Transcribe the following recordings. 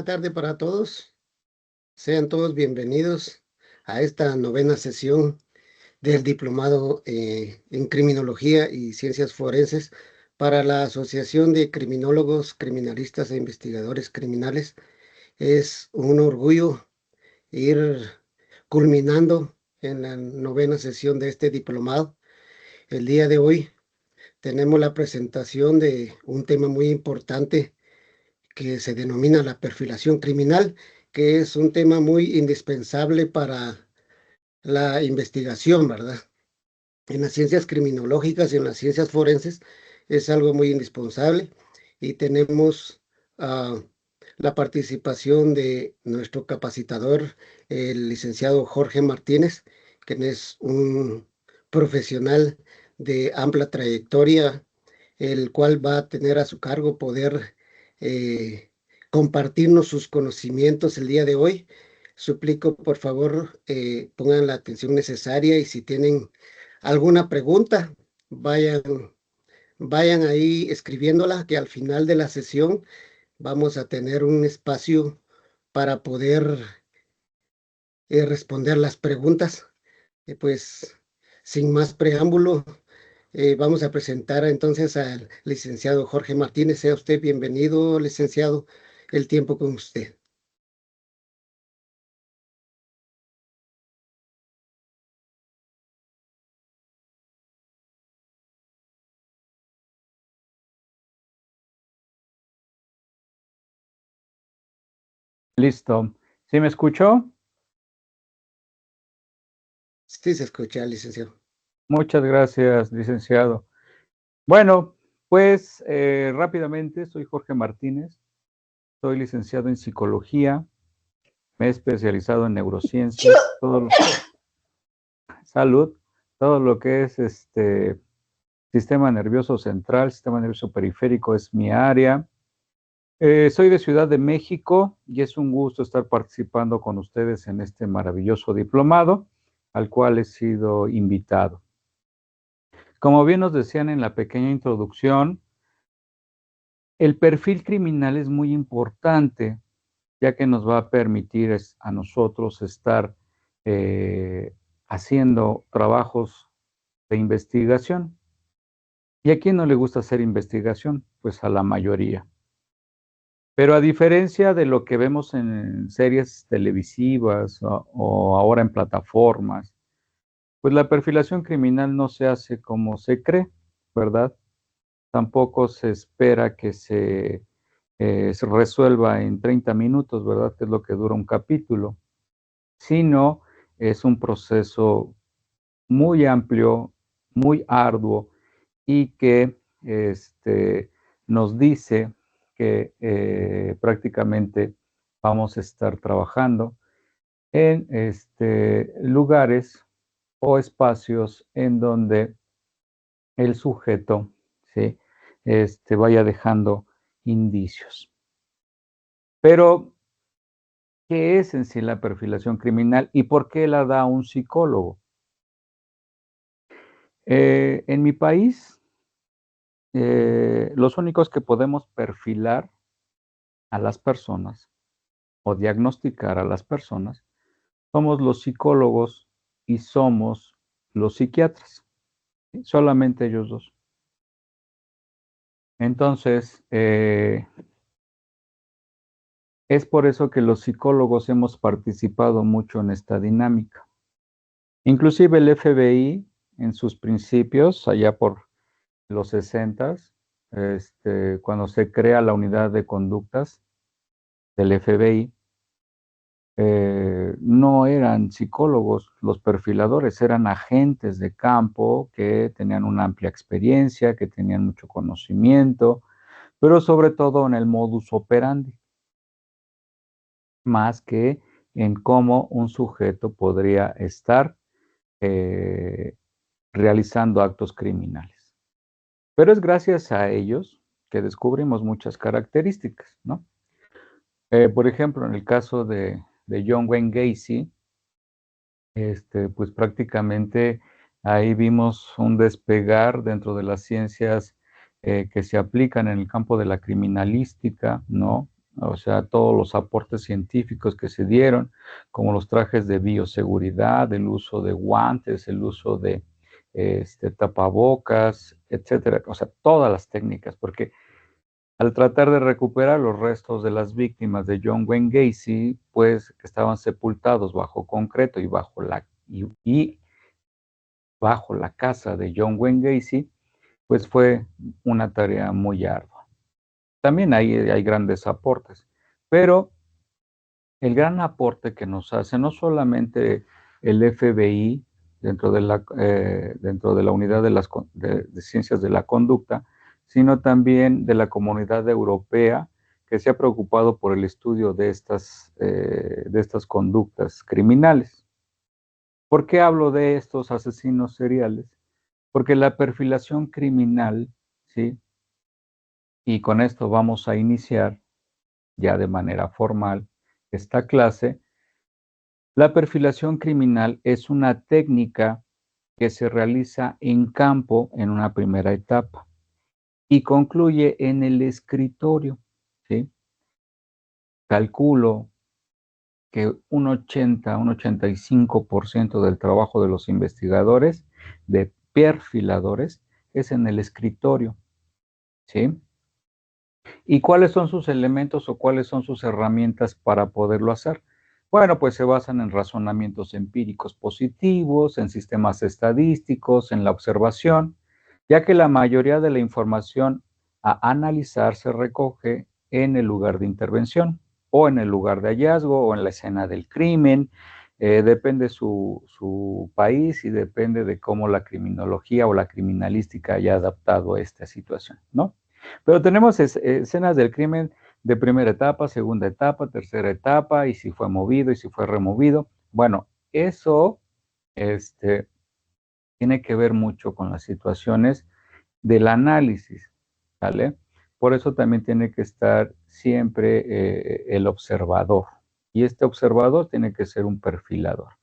tarde para todos. Sean todos bienvenidos a esta novena sesión del Diplomado en Criminología y Ciencias Forenses para la Asociación de Criminólogos, Criminalistas e Investigadores Criminales. Es un orgullo ir culminando en la novena sesión de este diplomado. El día de hoy tenemos la presentación de un tema muy importante que se denomina la perfilación criminal, que es un tema muy indispensable para la investigación, ¿verdad? En las ciencias criminológicas y en las ciencias forenses es algo muy indispensable y tenemos uh, la participación de nuestro capacitador, el licenciado Jorge Martínez, quien es un profesional de amplia trayectoria, el cual va a tener a su cargo poder compartirnos sus conocimientos el día de hoy. Suplico, por favor, pongan la atención necesaria y si tienen alguna pregunta, vayan ahí escribiéndola, que al final de la sesión vamos a tener un espacio para poder responder las preguntas. Pues sin más preámbulo, vamos a presentar entonces al licenciado Jorge Martínez. Sea usted bienvenido, licenciado, el tiempo con usted. Listo. ¿Sí me escuchó? Sí, se escucha, licenciado. Muchas gracias, licenciado. Bueno, pues rápidamente, soy Jorge Martínez, soy licenciado en psicología, me he especializado en neurociencias, salud, todo lo que es sistema nervioso central, sistema nervioso periférico es mi área. Soy de Ciudad de México y es un gusto estar participando con ustedes en este maravilloso diplomado al cual he sido invitado. Como bien nos decían en la pequeña introducción, el perfil criminal es muy importante, ya que nos va a permitir a nosotros estar haciendo trabajos de investigación. ¿Y a quién no le gusta hacer investigación? Pues a la mayoría. Pero a diferencia de lo que vemos en series televisivas o ahora en plataformas, pues la perfilación criminal no se hace como se cree, ¿verdad? Tampoco se espera que se resuelva en 30 minutos, ¿verdad? Que es lo que dura un capítulo, sino es un proceso muy amplio, muy arduo y que nos dice que prácticamente vamos a estar trabajando en lugares o espacios en donde el sujeto, ¿sí? Vaya dejando indicios. Pero, ¿qué es en sí la perfilación criminal y por qué la da un psicólogo? En mi país, los únicos que podemos perfilar a las personas o diagnosticar a las personas somos los psicólogos y somos los psiquiatras, ¿sí? Solamente ellos dos. Entonces, es por eso que los psicólogos hemos participado mucho en esta dinámica. Inclusive el FBI, en sus principios, allá por los 60s, cuando se crea la unidad de conductas del FBI, no eran psicólogos los perfiladores, eran agentes de campo que tenían una amplia experiencia, que tenían mucho conocimiento, pero sobre todo en el modus operandi, más que en cómo un sujeto podría estar realizando actos criminales. Pero es gracias a ellos que descubrimos muchas características, ¿no? Por ejemplo, en el caso de John Wayne Gacy, pues prácticamente ahí vimos un despegar dentro de las ciencias que se aplican en el campo de la criminalística, ¿no? o sea, todos los aportes científicos que se dieron, como los trajes de bioseguridad, el uso de guantes, el uso de tapabocas, etcétera, o sea, todas las técnicas, porque al tratar de recuperar los restos de las víctimas de John Wayne Gacy, pues que estaban sepultados bajo concreto y bajo la casa de John Wayne Gacy, pues fue una tarea muy ardua. También hay grandes aportes, pero el gran aporte que nos hace no solamente el FBI dentro de la unidad de ciencias de la conducta, sino también de la comunidad europea que se ha preocupado por el estudio de estas conductas criminales. ¿Por qué hablo de estos asesinos seriales? Porque la perfilación criminal, ¿sí? Y con esto vamos a iniciar ya de manera formal esta clase. La perfilación criminal es una técnica que se realiza en campo en una primera etapa y concluye en el escritorio, ¿sí? Calculo que un 85% del trabajo de los investigadores, de perfiladores, es en el escritorio, ¿sí? ¿Y cuáles son sus elementos o cuáles son sus herramientas para poderlo hacer? Bueno, pues se basan en razonamientos empíricos positivos, en sistemas estadísticos, en la observación, ya que la mayoría de la información a analizar se recoge en el lugar de intervención o en el lugar de hallazgo o en la escena del crimen. Depende su país y depende de cómo la criminología o la criminalística haya adaptado a esta situación, ¿no? Pero tenemos escenas del crimen de primera etapa, segunda etapa, tercera etapa, y si fue movido y si fue removido. Bueno, eso tiene que ver mucho con las situaciones del análisis, ¿vale? Por eso también tiene que estar siempre el observador. Y este observador tiene que ser un perfilador.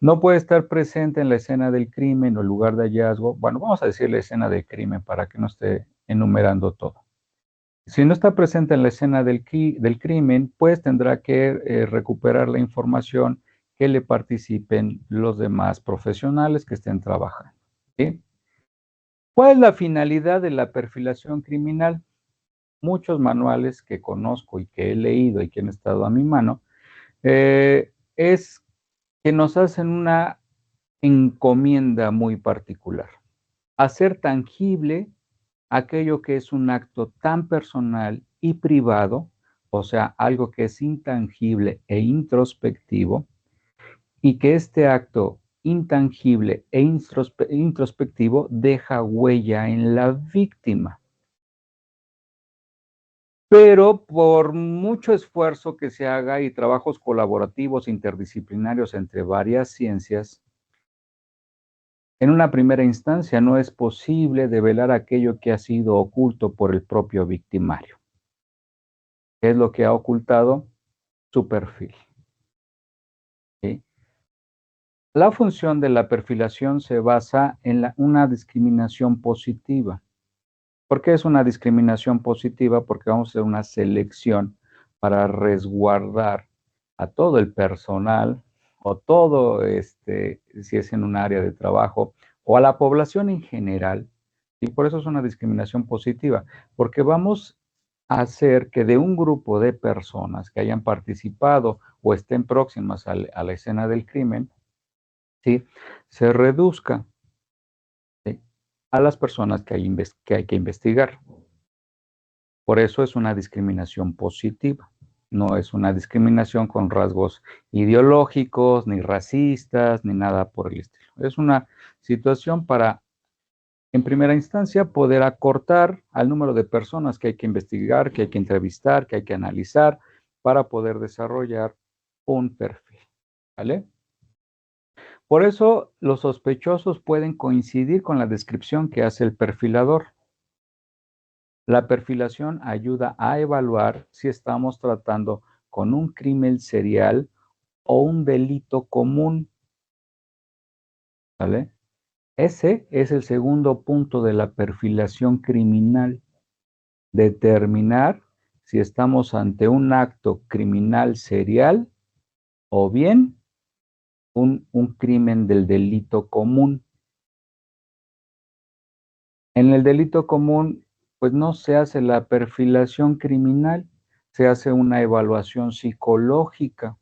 No puede estar presente en la escena del crimen o el lugar de hallazgo. Bueno, vamos a decir la escena del crimen para que no esté enumerando todo. Si no está presente en la escena del crimen, pues tendrá que recuperar la información que le participen los demás profesionales que estén trabajando, ¿sí? ¿Cuál es la finalidad de la perfilación criminal? Muchos manuales que conozco y que he leído y que han estado a mi mano, es que nos hacen una encomienda muy particular. Hacer tangible aquello que es un acto tan personal y privado, o sea, algo que es intangible e introspectivo, y que este acto intangible e introspectivo deja huella en la víctima. Pero por mucho esfuerzo que se haga y trabajos colaborativos interdisciplinarios entre varias ciencias, en una primera instancia no es posible develar aquello que ha sido oculto por el propio victimario. ¿Qué es lo que ha ocultado? Su perfil, ¿sí? La función de la perfilación se basa en una discriminación positiva. ¿Por qué es una discriminación positiva? Porque vamos a hacer una selección para resguardar a todo el personal o todo, si es en un área de trabajo, o a la población en general. Y por eso es una discriminación positiva, porque vamos a hacer que de un grupo de personas que hayan participado o estén próximas a la escena del crimen, ¿sí?, se reduzca, ¿sí?, a las personas que hay que investigar. Por eso es una discriminación positiva. No es una discriminación con rasgos ideológicos, ni racistas, ni nada por el estilo. Es una situación para, en primera instancia, poder acortar al número de personas que hay que investigar, que hay que entrevistar, que hay que analizar, para poder desarrollar un perfil, ¿vale? Por eso los sospechosos pueden coincidir con la descripción que hace el perfilador. La perfilación ayuda a evaluar si estamos tratando con un crimen serial o un delito común, ¿vale? Ese es el segundo punto de la perfilación criminal, determinar si estamos ante un acto criminal serial o bien un crimen del delito común. En el delito común, pues no se hace la perfilación criminal, se hace una evaluación psicológica,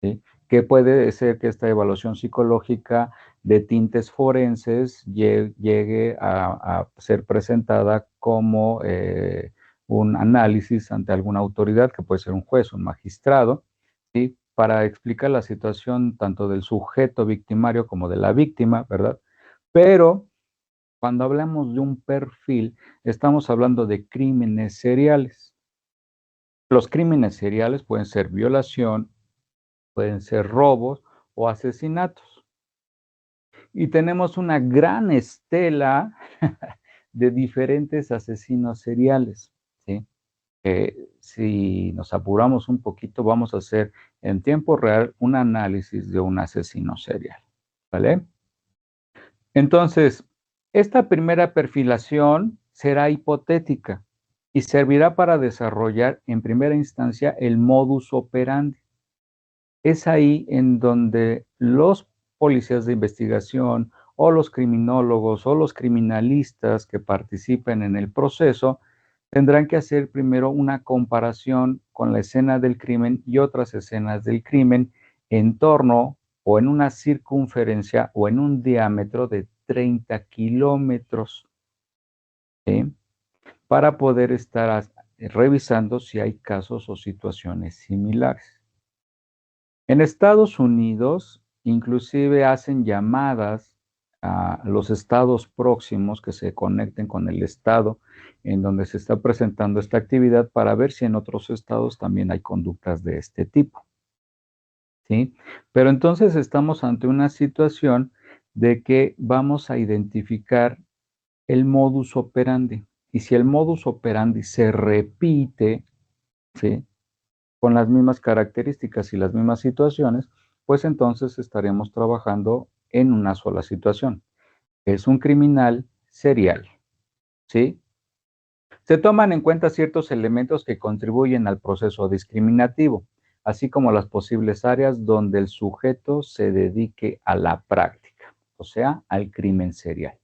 ¿sí? Que puede ser que esta evaluación psicológica de tintes forenses llegue a ser presentada como un análisis ante alguna autoridad, que puede ser un juez, un magistrado, ¿sí? Para explicar la situación tanto del sujeto victimario como de la víctima, ¿verdad? Pero cuando hablamos de un perfil, estamos hablando de crímenes seriales. Los crímenes seriales pueden ser violación, pueden ser robos o asesinatos. Y tenemos una gran estela de diferentes asesinos seriales, ¿sí? Si nos apuramos un poquito, vamos a hacer en tiempo real un análisis de un asesino serial, ¿vale? Entonces, esta primera perfilación será hipotética y servirá para desarrollar en primera instancia el modus operandi. Es ahí en donde los policías de investigación o los criminólogos o los criminalistas que participen en el proceso tendrán que hacer primero una comparación con la escena del crimen y otras escenas del crimen en torno o en una circunferencia o en un diámetro de 30 kilómetros, ¿sí? Para poder estar revisando si hay casos o situaciones similares. En Estados Unidos, inclusive hacen llamadas a los estados próximos que se conecten con el estado en donde se está presentando esta actividad para ver si en otros estados también hay conductas de este tipo, ¿sí? Pero entonces estamos ante una situación de que vamos a identificar el modus operandi. Y si el modus operandi se repite, ¿sí? Con las mismas características y las mismas situaciones, pues entonces estaremos trabajando en una sola situación. Es un criminal serial, ¿sí? Se toman en cuenta ciertos elementos que contribuyen al proceso discriminativo, así como las posibles áreas donde el sujeto se dedique a la práctica, o sea, al crimen serial.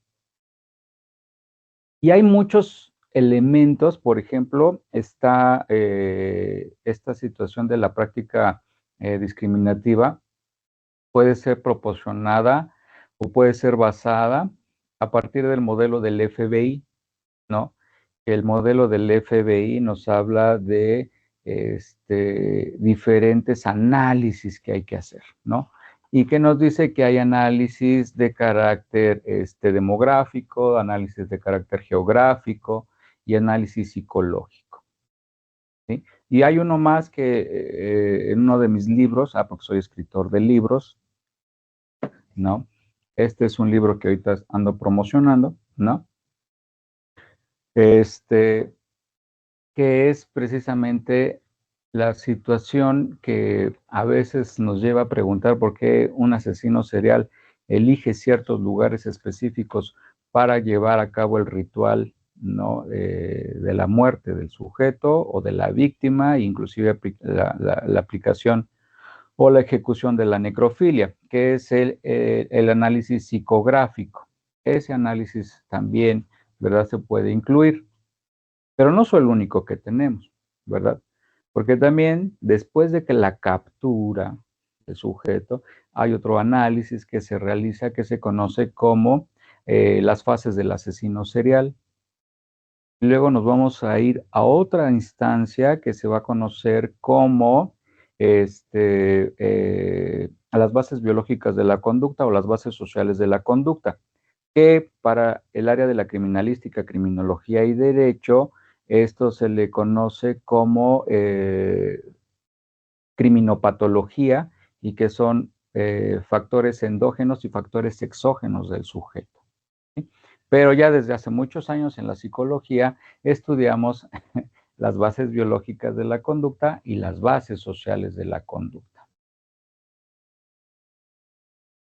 Y hay muchos elementos, por ejemplo, está esta situación de la práctica discriminativa puede ser proporcionada o puede ser basada a partir del modelo del FBI, ¿no? El modelo del FBI nos habla de diferentes análisis que hay que hacer, ¿no? Y que nos dice que hay análisis de carácter demográfico, análisis de carácter geográfico y análisis psicológico, ¿sí? Y hay uno más que en uno de mis libros, porque soy escritor de libros, ¿no? Este es un libro que ahorita ando promocionando, ¿no? Que es precisamente la situación que a veces nos lleva a preguntar por qué un asesino serial elige ciertos lugares específicos para llevar a cabo el ritual, ¿no? De la muerte del sujeto o de la víctima, inclusive la aplicación o la ejecución de la necrofilia, que es el análisis psicográfico. Ese análisis también, ¿verdad? Se puede incluir, pero no es el único que tenemos, ¿verdad? Porque también después de que la captura del sujeto, hay otro análisis que se realiza que se conoce como las fases del asesino serial. Luego nos vamos a ir a otra instancia que se va a conocer como a las bases biológicas de la conducta o las bases sociales de la conducta, que para el área de la criminalística, criminología y derecho, esto se le conoce como criminopatología y que son factores endógenos y factores exógenos del sujeto. ¿Sí? Pero ya desde hace muchos años en la psicología estudiamos las bases biológicas de la conducta y las bases sociales de la conducta.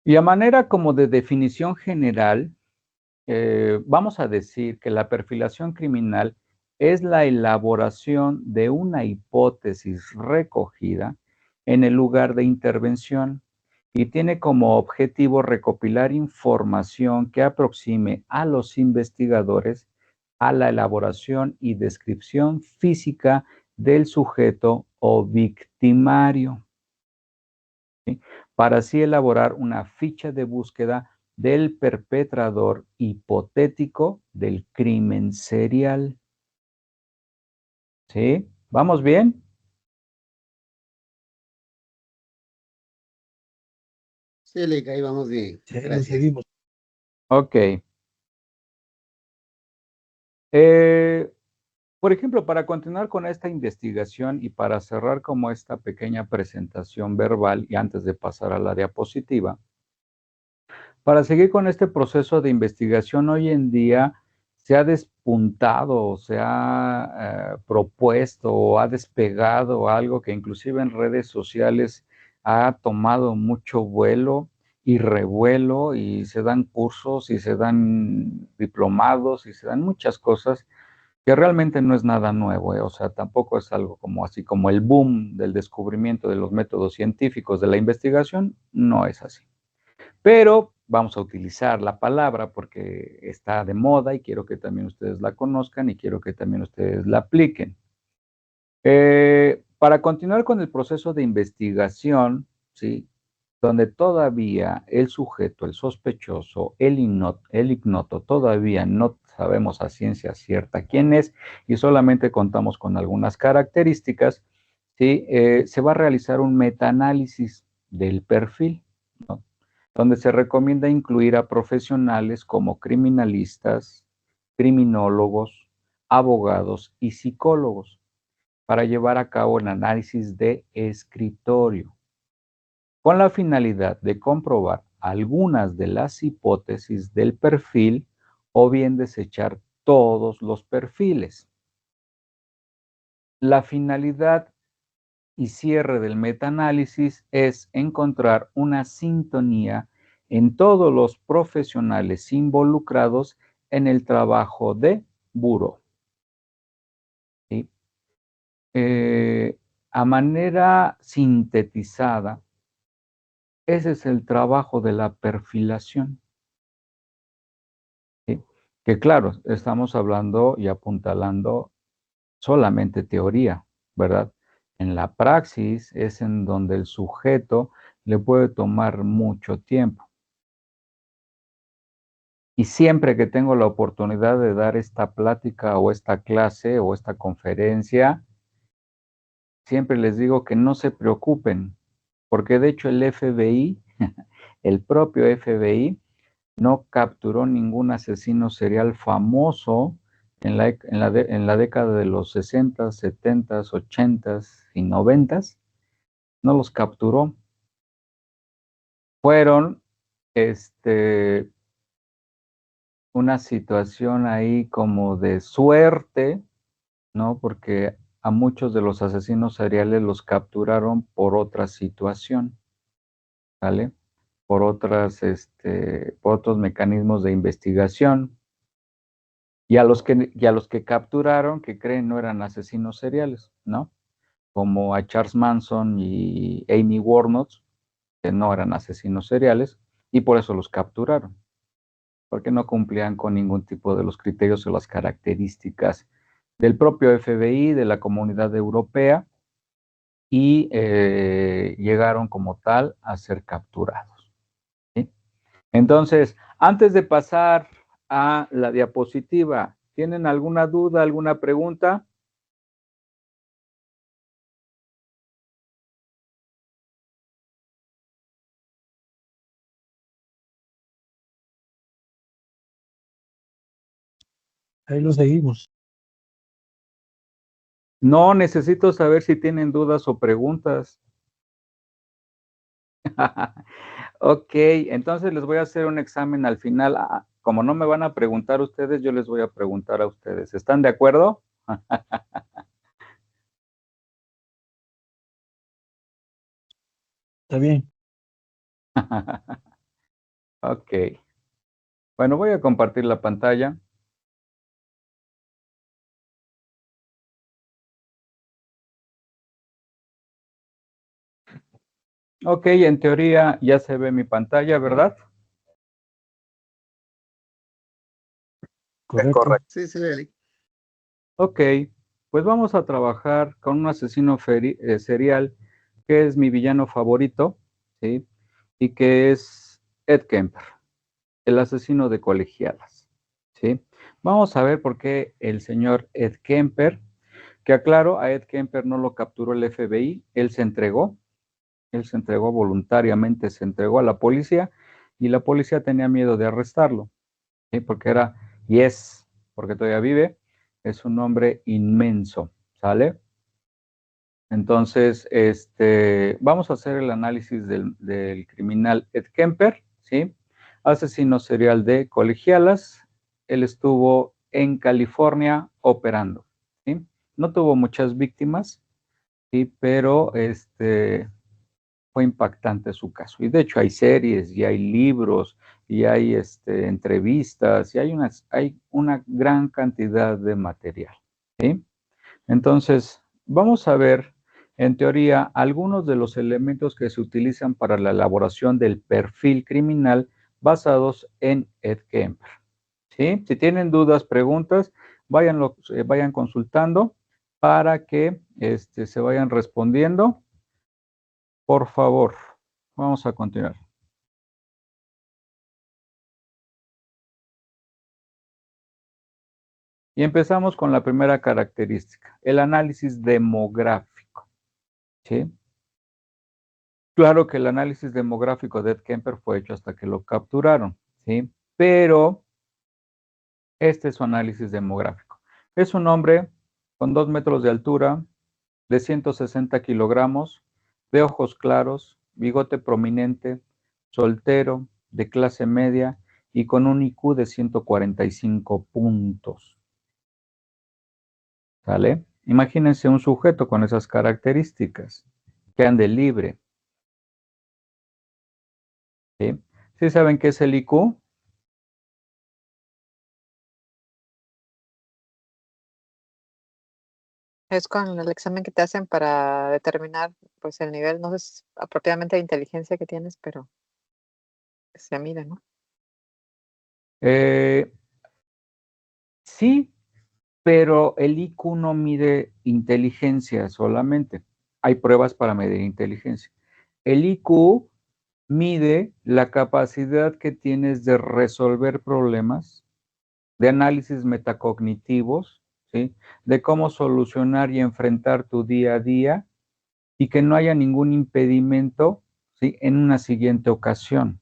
Y a manera como de definición general, vamos a decir que la perfilación criminal es la elaboración de una hipótesis recogida en el lugar de intervención y tiene como objetivo recopilar información que aproxime a los investigadores a la elaboración y descripción física del sujeto o victimario, ¿sí? Para así elaborar una ficha de búsqueda del perpetrador hipotético del crimen serial. ¿Sí? ¿Vamos bien? Sí, Leica, ahí vamos bien. Sí, lo Gracias. seguimos. Ok. Por ejemplo, para continuar con esta investigación y para cerrar como esta pequeña presentación verbal y antes de pasar a la diapositiva, para seguir con este proceso de investigación, hoy en día se ha despuntado, se ha propuesto o ha despegado algo que inclusive en redes sociales ha tomado mucho vuelo y revuelo y se dan cursos y se dan diplomados y se dan muchas cosas que realmente no es nada nuevo, o sea, tampoco es algo como así como el boom del descubrimiento de los métodos científicos de la investigación, no es así. Pero vamos a utilizar la palabra porque está de moda y quiero que también ustedes la conozcan y quiero que también ustedes la apliquen. Para continuar con el proceso de investigación, ¿sí? Donde todavía el sujeto, el sospechoso, el ignoto, todavía no sabemos a ciencia cierta quién es y solamente contamos con algunas características, ¿sí? Se va a realizar un metaanálisis del perfil, ¿no? Donde se recomienda incluir a profesionales como criminalistas, criminólogos, abogados y psicólogos para llevar a cabo el análisis de escritorio, con la finalidad de comprobar algunas de las hipótesis del perfil o bien desechar todos los perfiles. La finalidad y cierre del metaanálisis es encontrar una sintonía en todos los profesionales involucrados en el trabajo de buró. ¿Sí? A manera sintetizada, ese es el trabajo de la perfilación. ¿Sí? Que claro, estamos hablando y apuntalando solamente teoría, ¿verdad? En la praxis es en donde el sujeto le puede tomar mucho tiempo. Y siempre que tengo la oportunidad de dar esta plática o esta clase o esta conferencia, siempre les digo que no se preocupen, porque de hecho el FBI, el propio FBI, no capturó ningún asesino serial famoso en la década de los 60, 70, 80 y 90. No los capturó. Fueron una situación ahí como de suerte, ¿no? Porque a muchos de los asesinos seriales los capturaron por otra situación, ¿vale? Por por otros mecanismos de investigación. Y a los que capturaron, que creen no eran asesinos seriales, ¿no? Como a Charles Manson y Amy Warnock, que no eran asesinos seriales, y por eso los capturaron, porque no cumplían con ningún tipo de los criterios o las características del propio FBI, de la Comunidad Europea, y llegaron como tal a ser capturados, ¿sí? Entonces, antes de pasar a la diapositiva, ¿tienen alguna duda, alguna pregunta? Ahí lo seguimos. No, necesito saber si tienen dudas o preguntas. Ok, entonces les voy a hacer un examen al final. Como no me van a preguntar ustedes, yo les voy a preguntar a ustedes. ¿Están de acuerdo? Está bien. Ok. Bueno, voy a compartir la pantalla. Ok, en teoría ya se ve mi pantalla, ¿verdad? Correcto. Sí, se ve ahí. Ok, pues vamos a trabajar con un asesino serial que es mi villano favorito, ¿sí? Y que es Ed Kemper, el asesino de colegialas, ¿sí? Vamos a ver por qué el señor Ed Kemper, que aclaro, a Ed Kemper no lo capturó el FBI, él se entregó voluntariamente, se entregó a la policía y la policía tenía miedo de arrestarlo, ¿sí? Porque era, y es, porque todavía vive, es un hombre inmenso, ¿sale? Entonces, vamos a hacer el análisis del criminal Ed Kemper, ¿sí? Asesino serial de colegialas. Él estuvo en California operando, ¿sí? No tuvo muchas víctimas, ¿sí? Pero fue impactante su caso. Y de hecho hay series, y hay libros, y hay entrevistas, y hay una gran cantidad de material, ¿sí? Entonces, vamos a ver, en teoría, algunos de los elementos que se utilizan para la elaboración del perfil criminal basados en Ed Kemper, ¿sí? Si tienen dudas, preguntas, vayan consultando para que se vayan respondiendo. Por favor, vamos a continuar. Y empezamos con la primera característica, el análisis demográfico, ¿sí? Claro que el análisis demográfico de Ed Kemper fue hecho hasta que lo capturaron, ¿sí? Pero este es su análisis demográfico. Es un hombre con 2 metros de altura, de 160 kilogramos, de ojos claros, bigote prominente, soltero, de clase media y con un IQ de 145 puntos. ¿Sale? Imagínense un sujeto con esas características, que ande libre, ¿sí? ¿Sí saben qué es el IQ? Es con el examen que te hacen para determinar, pues, el nivel, no sé si apropiadamente de inteligencia que tienes, pero se mide, ¿no? Eh, sí, pero el IQ no mide inteligencia solamente. Hay pruebas para medir inteligencia. El IQ mide la capacidad que tienes de resolver problemas, de análisis metacognitivos, ¿sí? De cómo solucionar y enfrentar tu día a día y que no haya ningún impedimento, ¿sí? En una siguiente ocasión.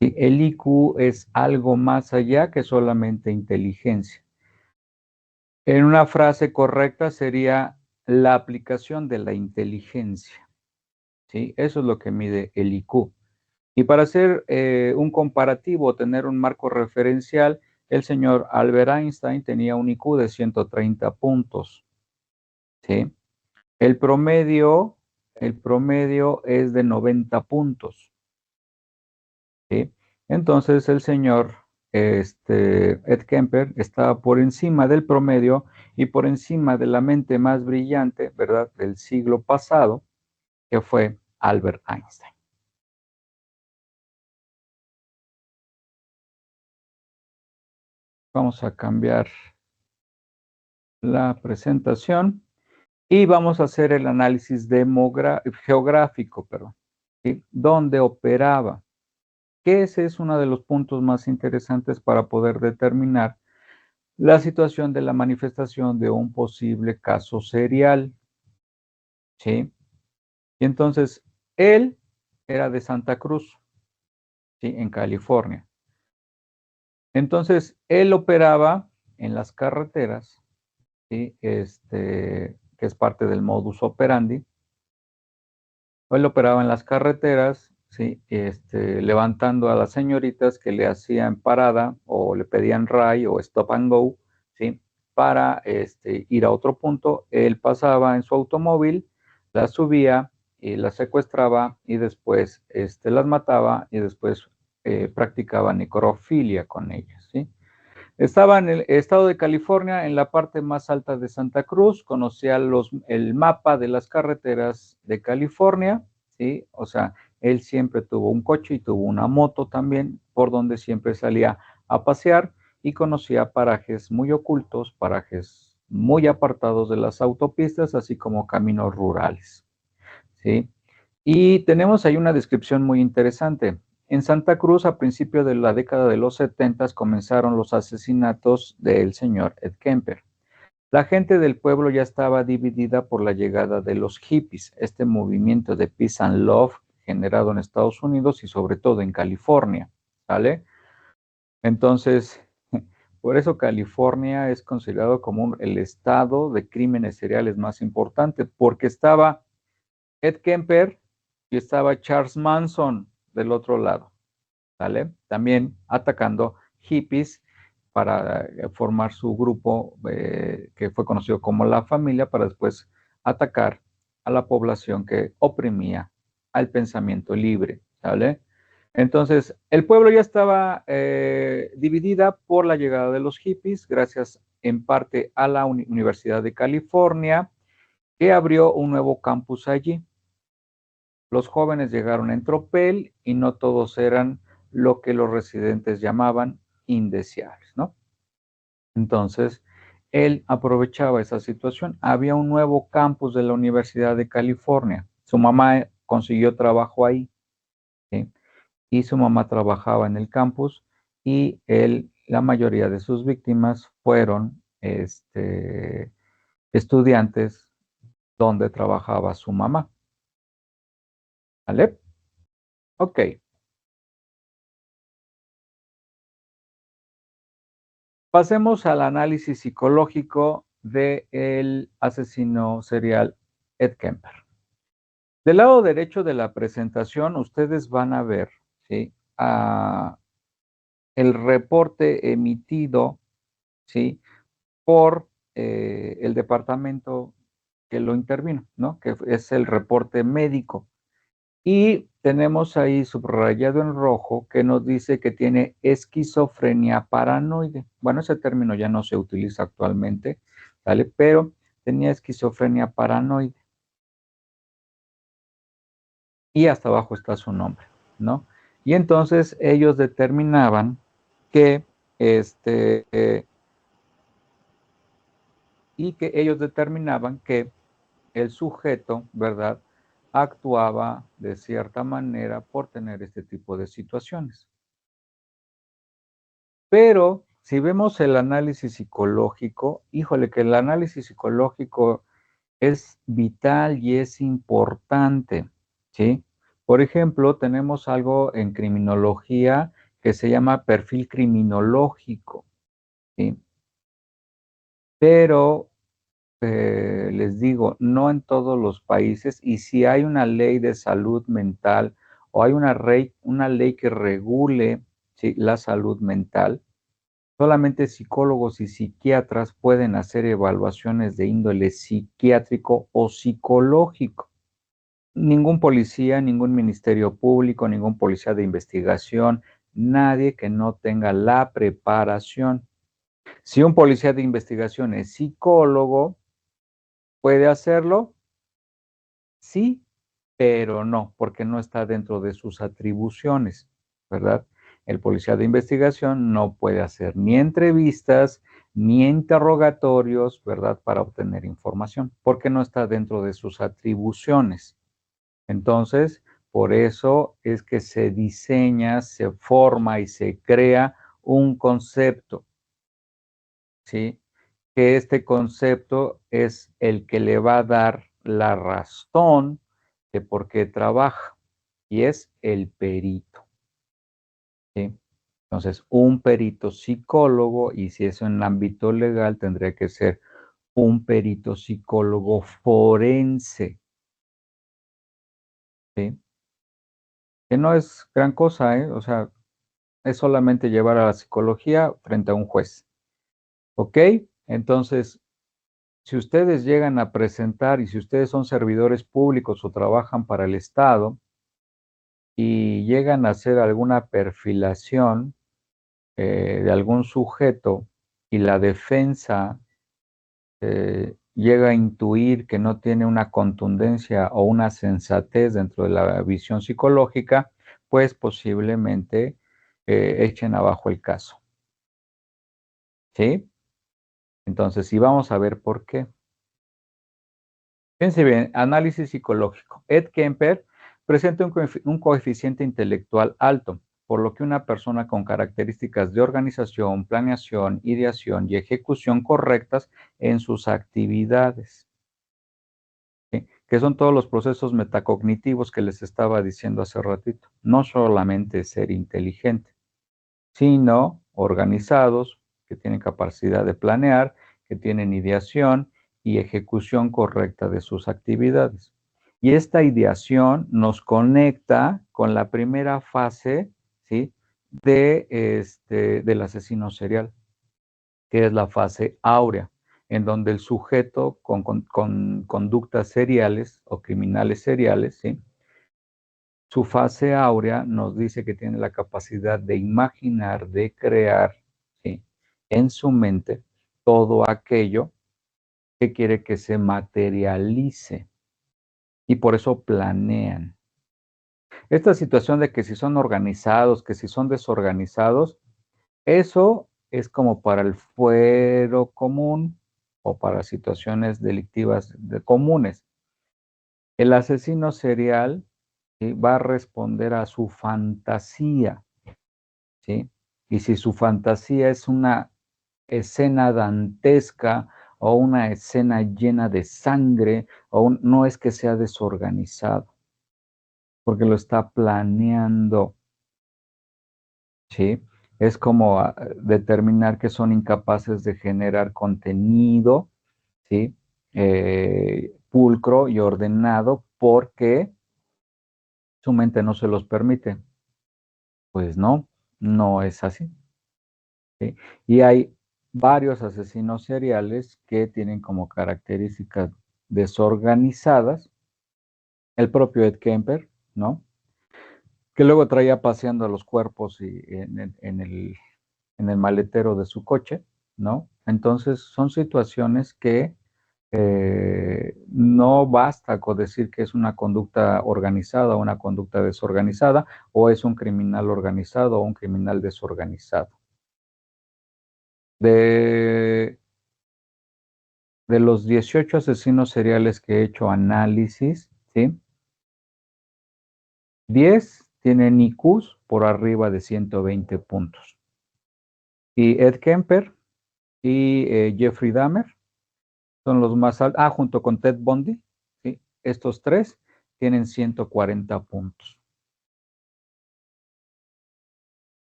¿Sí? El IQ es algo más allá que solamente inteligencia. En una frase correcta sería la aplicación de la inteligencia, ¿sí? Eso es lo que mide el IQ. Y para hacer un comparativo, tener un marco referencial, el señor Albert Einstein tenía un IQ de 130 puntos, ¿sí? El promedio es de 90 puntos, ¿sí? Entonces el señor Ed Kemper estaba por encima del promedio y por encima de la mente más brillante, ¿verdad?, del siglo pasado, que fue Albert Einstein. Vamos a cambiar la presentación y vamos a hacer el análisis geográfico, perdón, ¿sí? ¿Dónde operaba? Que ese es uno de los puntos más interesantes para poder determinar la situación de la manifestación de un posible caso serial, ¿sí? Y entonces, él era de Santa Cruz, ¿sí? En California. Entonces, él operaba en las carreteras, ¿sí? Que es parte del modus operandi. Él operaba en las carreteras, ¿sí? Levantando a las señoritas que le hacían parada o le pedían ray o stop and go, ¿sí? Para ir a otro punto. Él pasaba en su automóvil, las subía y las secuestraba y después las mataba y después practicaba necrofilia con ellas, ¿sí? Estaba en el estado de California, en la parte más alta de Santa Cruz, conocía el mapa de las carreteras de California, ¿sí? O sea, él siempre tuvo un coche y tuvo una moto también, por donde siempre salía a pasear y conocía parajes muy ocultos, parajes muy apartados de las autopistas, así como caminos rurales, ¿sí? Y tenemos ahí una descripción muy interesante. En Santa Cruz, a principios de la década de los 70, comenzaron los asesinatos del señor Ed Kemper. La gente del pueblo ya estaba dividida por la llegada de los hippies, este movimiento de peace and love generado en Estados Unidos y sobre todo en California, ¿sale? Entonces, por eso California es considerado como el estado de crímenes seriales más importante, porque estaba Ed Kemper y estaba Charles Manson del otro lado, ¿sale? También atacando hippies para formar su grupo que fue conocido como La Familia, para después atacar a la población que oprimía al pensamiento libre, ¿sale? Entonces, el pueblo ya estaba dividida por la llegada de los hippies, gracias en parte a la Universidad de California, que abrió un nuevo campus allí. Los jóvenes llegaron en tropel y no todos eran lo que los residentes llamaban indeseables, ¿no? Entonces, él aprovechaba esa situación. Había un nuevo campus de la Universidad de California. Su mamá consiguió trabajo ahí, ¿sí? Y su mamá trabajaba en el campus y él, la mayoría de sus víctimas fueron estudiantes donde trabajaba su mamá. ¿Vale? Ok. Pasemos al análisis psicológico del asesino serial Ed Kemper. Del lado derecho de la presentación, ustedes van a ver, ¿sí? El reporte emitido, ¿sí? Por el departamento que lo intervino, ¿no? Que es el reporte médico. Y tenemos ahí subrayado en rojo que nos dice que tiene esquizofrenia paranoide. Bueno, ese término ya no se utiliza actualmente, ¿vale? Pero tenía esquizofrenia paranoide. Y hasta abajo está su nombre, ¿no? Y entonces ellos determinaban que el sujeto, ¿verdad?, actuaba de cierta manera por tener este tipo de situaciones. Pero si vemos el análisis psicológico, híjole, que el análisis psicológico es vital y es importante, ¿sí? Por ejemplo, tenemos algo en criminología que se llama perfil criminológico, ¿sí? Pero les digo, no en todos los países, y si hay una ley de salud mental o hay una ley que regule, ¿sí?, la salud mental, solamente psicólogos y psiquiatras pueden hacer evaluaciones de índole psiquiátrico o psicológico. Ningún policía, ningún ministerio público, ningún policía de investigación, nadie que no tenga la preparación. Si un policía de investigación es psicólogo, ¿puede hacerlo? Sí, pero no, porque no está dentro de sus atribuciones, ¿verdad? El policía de investigación no puede hacer ni entrevistas ni interrogatorios, ¿verdad?, para obtener información, porque no está dentro de sus atribuciones. Entonces, por eso es que se diseña, se forma y se crea un concepto, ¿sí? Que este concepto es el que le va a dar la razón de por qué trabaja, y es el perito, ¿sí? Entonces, un perito psicólogo, y si es en el ámbito legal, tendría que ser un perito psicólogo forense, ¿sí? Que no es gran cosa, ¿eh? O sea, es solamente llevar a la psicología frente a un juez, ¿ok? Entonces, si ustedes llegan a presentar y si ustedes son servidores públicos o trabajan para el Estado y llegan a hacer alguna perfilación de algún sujeto y la defensa llega a intuir que no tiene una contundencia o una sensatez dentro de la visión psicológica, pues posiblemente echen abajo el caso. ¿Sí? Entonces, sí vamos a ver por qué. Fíjense bien, análisis psicológico. Ed Kemper presenta un coeficiente intelectual alto, por lo que una persona con características de organización, planeación, ideación y ejecución correctas en sus actividades, ¿sí? Que son todos los procesos metacognitivos que les estaba diciendo hace ratito. No solamente ser inteligente, sino organizados, que tienen capacidad de planear, que tienen ideación y ejecución correcta de sus actividades. Y esta ideación nos conecta con la primera fase, ¿sí?, del asesino serial, que es la fase áurea, en donde el sujeto con conductas seriales o criminales seriales, ¿sí?, su fase áurea nos dice que tiene la capacidad de imaginar, de crear, ¿sí?, en su mente todo aquello que quiere que se materialice, y por eso planean. Esta situación de que si son organizados, que si son desorganizados, eso es como para el fuero común o para situaciones delictivas comunes. El asesino serial, ¿sí?, va a responder a su fantasía, ¿sí? Y si su fantasía es una escena dantesca o una escena llena de sangre, no es que sea desorganizado, porque lo está planeando, ¿sí? Es como determinar que son incapaces de generar contenido, ¿sí?, pulcro y ordenado porque su mente no se los permite. Pues no, no es así, ¿sí? Y hay varios asesinos seriales que tienen como características desorganizadas. El propio Ed Kemper, ¿no?, que luego traía paseando los cuerpos en el maletero de su coche, ¿no? Entonces, son situaciones que no basta con decir que es una conducta organizada o una conducta desorganizada, o es un criminal organizado o un criminal desorganizado. De los 18 asesinos seriales que he hecho análisis, ¿sí?, 10 tienen IQs por arriba de 120 puntos. Y Ed Kemper y Jeffrey Dahmer son los más altos. Junto con Ted Bundy, ¿sí?, estos tres tienen 140 puntos.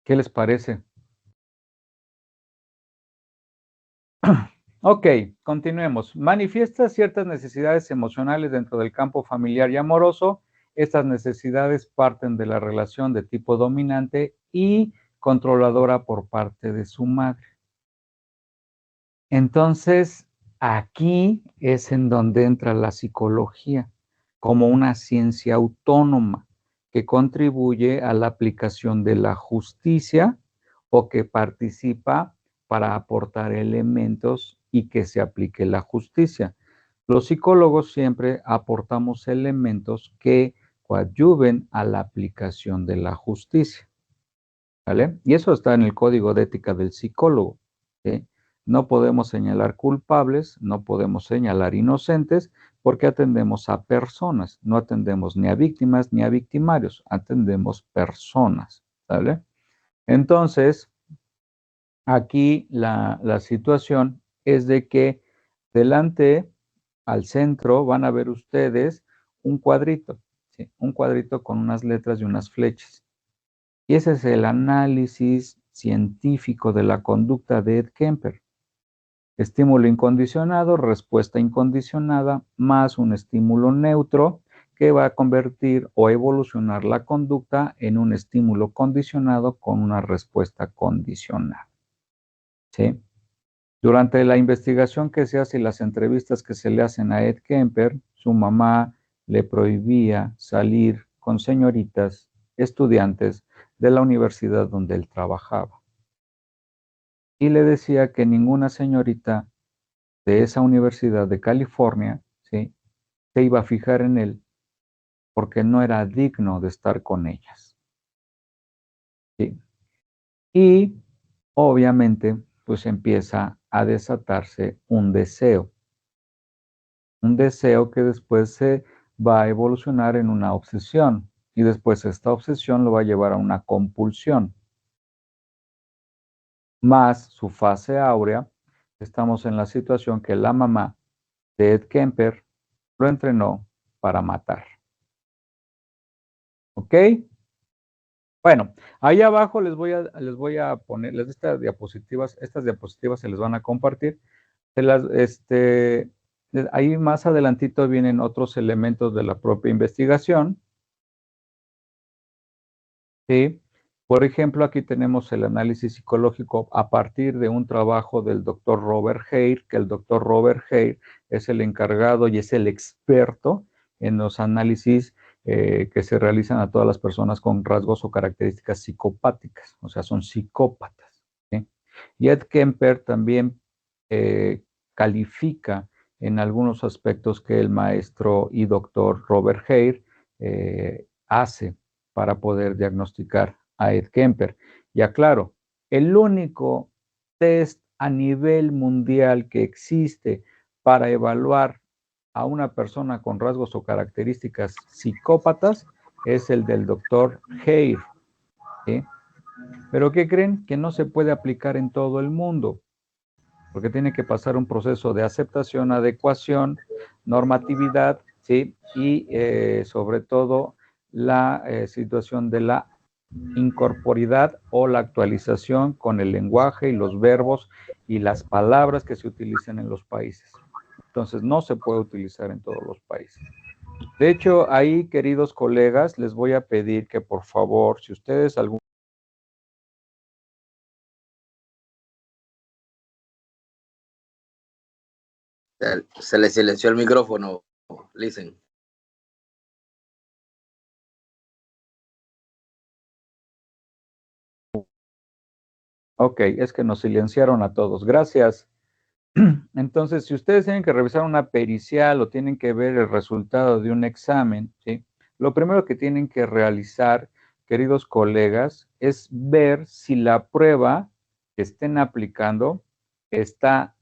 ¿Qué les parece? Ok, continuemos. Manifiesta ciertas necesidades emocionales dentro del campo familiar y amoroso. Estas necesidades parten de la relación de tipo dominante y controladora por parte de su madre. Entonces, aquí es en donde entra la psicología como una ciencia autónoma que contribuye a la aplicación de la justicia o que participa para aportar elementos y que se aplique la justicia. Los psicólogos siempre aportamos elementos que coadyuven a la aplicación de la justicia, ¿vale? Y eso está en el código de ética del psicólogo, ¿sí? No podemos señalar culpables, no podemos señalar inocentes, porque atendemos a personas, no atendemos ni a víctimas ni a victimarios, atendemos personas, ¿vale? Entonces, aquí la situación es de que delante, al centro, van a ver ustedes un cuadrito, ¿sí?, un cuadrito con unas letras y unas flechas. Y ese es el análisis científico de la conducta de Ed Kemper. Estímulo incondicionado, respuesta incondicionada, más un estímulo neutro que va a convertir o evolucionar la conducta en un estímulo condicionado con una respuesta condicional, ¿sí? Durante la investigación que se hace y las entrevistas que se le hacen a Ed Kemper, su mamá le prohibía salir con señoritas, estudiantes de la universidad donde él trabajaba. Y le decía que ninguna señorita de esa Universidad de California, ¿sí?, se iba a fijar en él porque no era digno de estar con ellas, ¿sí? Y obviamente, pues empieza a desatarse un deseo que después se va a evolucionar en una obsesión, y después esta obsesión lo va a llevar a una compulsión. Más su fase áurea, estamos en la situación que la mamá de Ed Kemper lo entrenó para matar. ¿Ok? Bueno, ahí abajo les voy a poner estas diapositivas se les van a compartir. Ahí más adelantito vienen otros elementos de la propia investigación, ¿sí? Por ejemplo, aquí tenemos el análisis psicológico a partir de un trabajo del doctor Robert Hare, que el doctor Robert Hare es el encargado y es el experto en los análisis que se realizan a todas las personas con rasgos o características psicopáticas, o sea, son psicópatas, ¿sí? Y Ed Kemper también califica en algunos aspectos que el maestro y doctor Robert Hare hace para poder diagnosticar a Ed Kemper. Y aclaro, el único test a nivel mundial que existe para evaluar a una persona con rasgos o características psicópatas es el del doctor Hare, ¿sí? Pero ¿qué creen? Que no se puede aplicar en todo el mundo, porque tiene que pasar un proceso de aceptación, adecuación, normatividad, ¿sí? Y sobre todo la situación de la incorporidad o la actualización con el lenguaje y los verbos y las palabras que se utilizan en los países. Entonces, no se puede utilizar en todos los países. De hecho, ahí, queridos colegas, les voy a pedir que, por favor, si ustedes algún Se le silenció el micrófono, listen. Ok, es que nos silenciaron a todos. Gracias. Entonces, si ustedes tienen que revisar una pericial o tienen que ver el resultado de un examen, ¿sí?, lo primero que tienen que realizar, queridos colegas, es ver si la prueba que estén aplicando está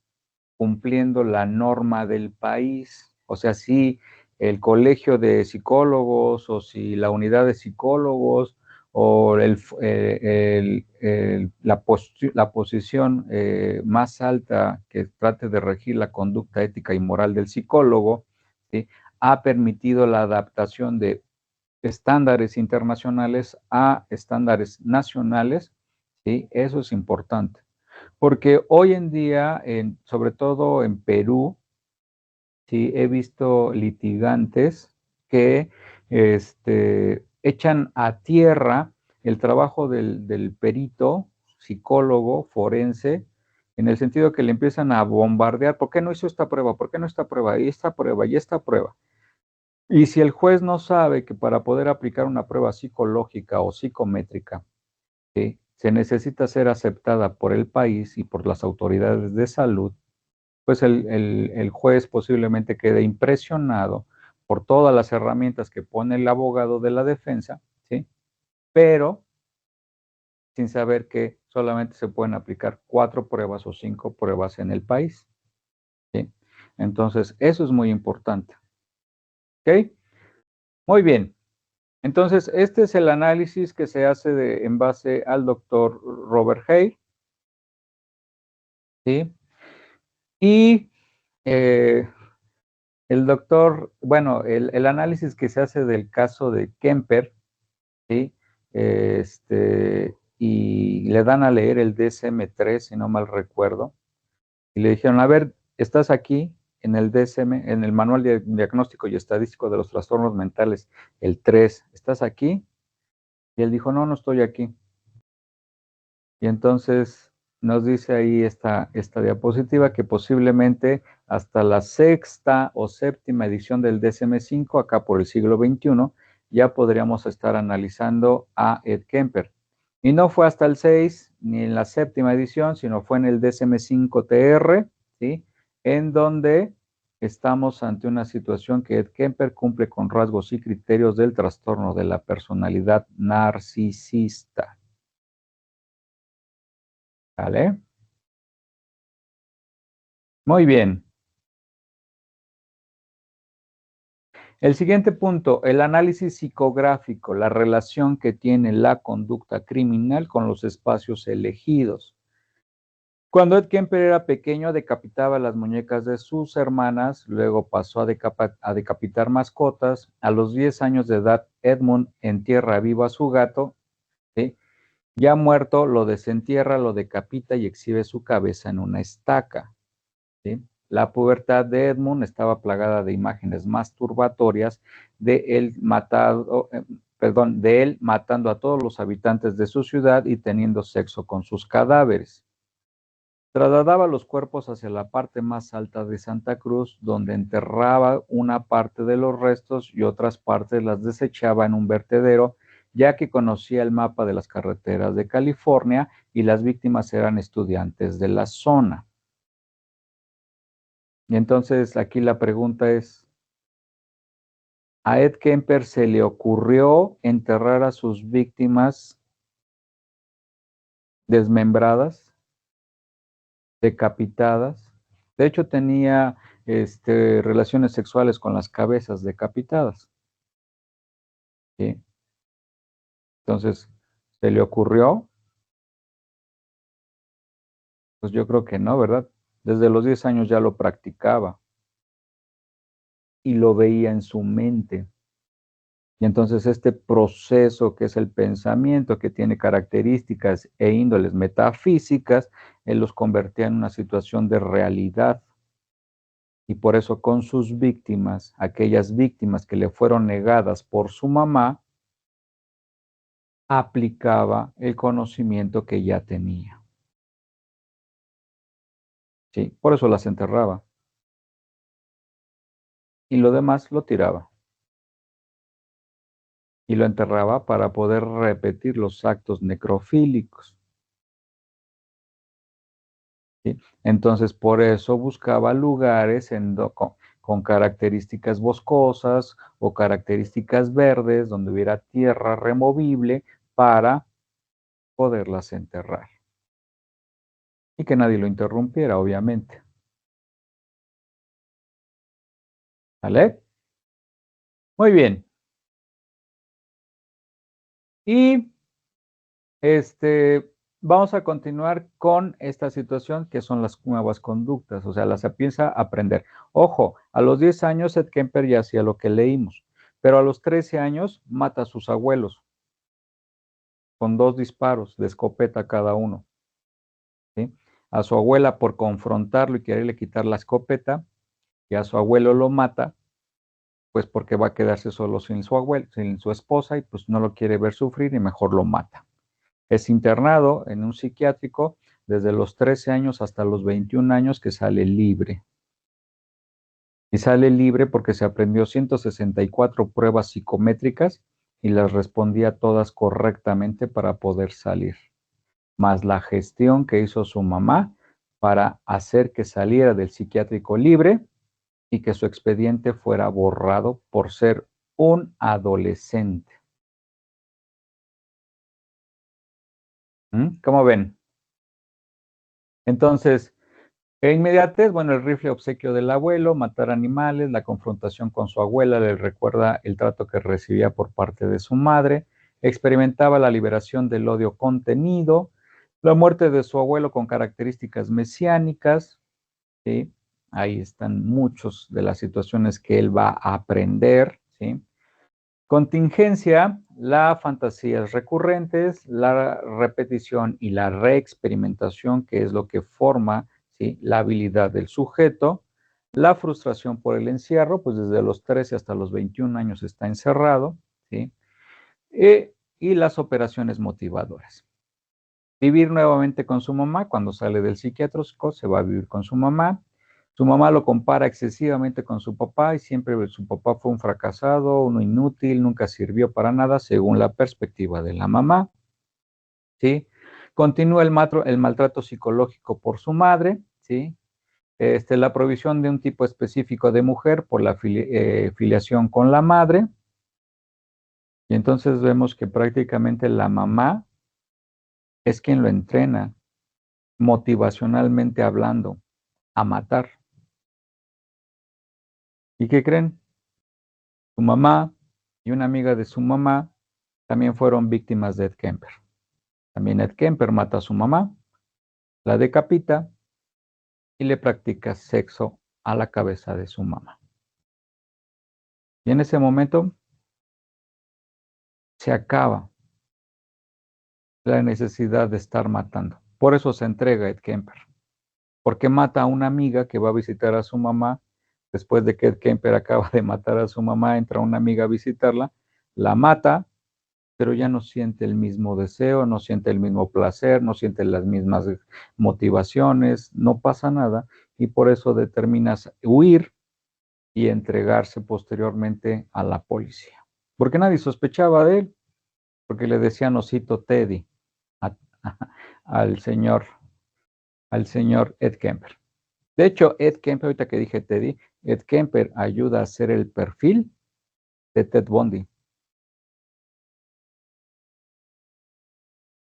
cumpliendo la norma del país. O sea, si el colegio de psicólogos o si la unidad de psicólogos o la posición más alta que trate de regir la conducta ética y moral del psicólogo, ¿sí?, ha permitido la adaptación de estándares internacionales a estándares nacionales, ¿sí? Eso es importante. Porque hoy en día, sobre todo en Perú, sí, he visto litigantes que echan a tierra el trabajo del perito, psicólogo, forense, en el sentido que le empiezan a bombardear. ¿Por qué no hizo esta prueba? ¿Por qué no esta prueba? Y esta prueba, y esta prueba. Y si el juez no sabe que para poder aplicar una prueba psicológica o psicométrica, ¿sí?, se necesita ser aceptada por el país y por las autoridades de salud, pues el juez posiblemente quede impresionado por todas las herramientas que pone el abogado de la defensa, ¿sí?, pero sin saber que solamente se pueden aplicar 4 pruebas o 5 pruebas en el país, ¿sí? Entonces, eso es muy importante, ¿ok? Muy bien. Entonces, este es el análisis que se hace en base al doctor Robert Hare, ¿sí? Y el doctor, bueno, el análisis que se hace del caso de Kemper, ¿sí? Y le dan a leer el DSM-3, si no mal recuerdo, y le dijeron, a ver, estás aquí en el DSM, en el Manual de Diagnóstico y Estadístico de los Trastornos Mentales, el 3, ¿estás aquí? Y él dijo, no, no estoy aquí. Y entonces nos dice ahí esta diapositiva que posiblemente hasta la 6ª o 7ª edición del DSM-5, acá por el siglo XXI, ya podríamos estar analizando a Ed Kemper. Y no fue hasta el 6, ni en la 7ª edición, sino fue en el DSM-5 TR, ¿sí?, en donde estamos ante una situación que Ed Kemper cumple con rasgos y criterios del trastorno de la personalidad narcisista. ¿Vale? Muy bien. El siguiente punto, el análisis psicográfico, la relación que tiene la conducta criminal con los espacios elegidos. Cuando Ed Kemper era pequeño, decapitaba las muñecas de sus hermanas, luego pasó a decapitar mascotas. A los 10 años de edad, Edmund entierra vivo a su gato, ¿sí? Ya muerto, lo desentierra, lo decapita y exhibe su cabeza en una estaca, ¿sí? La pubertad de Edmund estaba plagada de imágenes masturbatorias de él matando a todos los habitantes de su ciudad y teniendo sexo con sus cadáveres. Trasladaba los cuerpos hacia la parte más alta de Santa Cruz, donde enterraba una parte de los restos y otras partes las desechaba en un vertedero, ya que conocía el mapa de las carreteras de California y las víctimas eran estudiantes de la zona. Y entonces aquí la pregunta es, ¿a Ed Kemper se le ocurrió enterrar a sus víctimas desmembradas, decapitadas? De hecho, tenía relaciones sexuales con las cabezas decapitadas, ¿sí? Entonces, ¿se le ocurrió? Pues yo creo que no, ¿verdad? Desde los 10 años ya lo practicaba y lo veía en su mente. Y entonces este proceso que es el pensamiento, que tiene características e índoles metafísicas, él los convertía en una situación de realidad. Y por eso con sus víctimas, aquellas víctimas que le fueron negadas por su mamá, aplicaba el conocimiento que ya tenía. ¿Sí? Por eso las enterraba. Y lo demás lo tiraba. Y lo enterraba para poder repetir los actos necrofílicos. ¿Sí? Entonces, por eso buscaba lugares con características boscosas o características verdes, donde hubiera tierra removible para poderlas enterrar. Y que nadie lo interrumpiera, obviamente. ¿Vale? Muy bien. Y vamos a continuar con esta situación que son las nuevas conductas, o sea, las empieza a aprender. Ojo, a los 10 años Ed Kemper ya hacía lo que leímos, pero a los 13 años mata a sus abuelos con 2 disparos de escopeta cada uno, ¿sí? A su abuela por confrontarlo y quererle quitar la escopeta, y a su abuelo lo mata, pues porque va a quedarse solo sin su abuelo, sin su esposa, y pues no lo quiere ver sufrir y mejor lo mata. Es internado en un psiquiátrico desde los 13 años hasta los 21 años que sale libre. Y sale libre porque se aprendió 164 pruebas psicométricas y las respondía todas correctamente para poder salir. Más la gestión que hizo su mamá para hacer que saliera del psiquiátrico libre y que su expediente fuera borrado por ser un adolescente. ¿Cómo ven? Entonces, inmediatez, bueno, el rifle obsequio del abuelo, matar animales, la confrontación con su abuela le recuerda el trato que recibía por parte de su madre, experimentaba la liberación del odio contenido, la muerte de su abuelo con características mesiánicas, ¿sí? Ahí están muchas de las situaciones que él va a aprender, ¿sí? Contingencia, las fantasías recurrentes, la repetición y la reexperimentación, que es lo que forma, ¿sí?, la habilidad del sujeto. La frustración por el encierro, pues desde los 13 hasta los 21 años está encerrado, ¿sí? Y las operaciones motivadoras. Vivir nuevamente con su mamá, cuando sale del psiquiátrico, se va a vivir con su mamá. Su mamá lo compara excesivamente con su papá y siempre su papá fue un fracasado, uno inútil, nunca sirvió para nada, según la perspectiva de la mamá, ¿sí? Continúa el maltrato psicológico por su madre, ¿sí? la provisión de un tipo específico de mujer por la filiación con la madre. Y entonces vemos que prácticamente la mamá es quien lo entrena, motivacionalmente hablando, a matar. ¿Y qué creen? Su mamá y una amiga de su mamá también fueron víctimas de Ed Kemper. También Ed Kemper mata a su mamá, la decapita y le practica sexo a la cabeza de su mamá. Y en ese momento se acaba la necesidad de estar matando. Por eso se entrega Ed Kemper, porque mata a una amiga que va a visitar a su mamá. Después de que Ed Kemper acaba de matar a su mamá, entra una amiga a visitarla, la mata, pero ya no siente el mismo deseo, no siente el mismo placer, no siente las mismas motivaciones, no pasa nada, y por eso determina huir y entregarse posteriormente a la policía. Porque nadie sospechaba de él, porque le decían osito Teddy al señor Ed Kemper. De hecho, Ed Kemper, ahorita que dije Teddy, Ed Kemper ayuda a hacer el perfil de Ted Bundy.